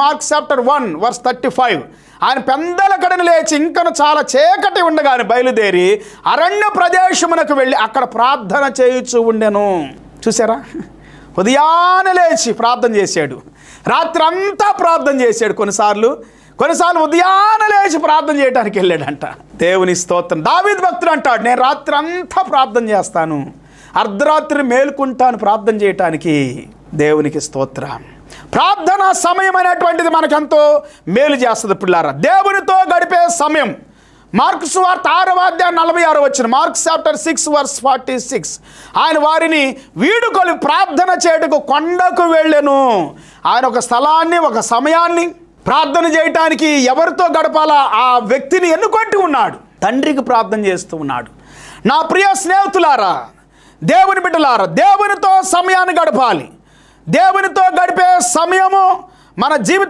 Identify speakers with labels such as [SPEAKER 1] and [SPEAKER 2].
[SPEAKER 1] Mark chapter 1:35. ఆయన పెందల కడను లేచి ఇంకను చాలా చీకటి ఉండగానే బయలుదేరి అరణ్య ప్రదేశమునకు వెళ్ళి అక్కడ ప్రార్థన చేయుచూ ఉండెను. చూసారా, ఉదయాన్నే లేచి ప్రార్థన చేశాడు, రాత్రి అంతా ప్రార్థన చేశాడు. కొన్నిసార్లు ఉదయాన్నే లేచి ప్రార్థన చేయడానికి వెళ్ళాడంట. దేవుని స్తోత్రం. దావీదు భక్తుడు అంటాడు, నేను రాత్రి అంతా ప్రార్థన చేస్తాను, అర్ధరాత్రి మేలుకుంటాను ప్రార్థన చేయటానికి. దేవునికి స్తోత్రం. ప్రార్థన సమయం అనేటువంటిది మనకెంతో మేలు చేస్తుంది పిల్లారా. దేవునితో గడిపే సమయం. మార్కు సువార్త 6:46 మార్క్ చాప్టర్ 6:46. ఆయన వారిని వీడుకొని ప్రార్థన చేయుటకు కొండకు వెళ్ళెను. ఆయన ఒక స్థలాన్ని, ఒక సమయాన్ని ప్రార్థన చేయటానికి ఎవరితో గడపాలా ఆ వ్యక్తిని ఎన్నుకొట్టి ఉన్నాడు. తండ్రికి ప్రార్థన చేస్తూ ఉన్నాడు. నా ప్రియ స్నేహితులారా, దేవుని బిడ్డలారా, దేవునితో సమయాన్ని గడపాలి. దేవునితో గడిపే సమయము మన జీవితం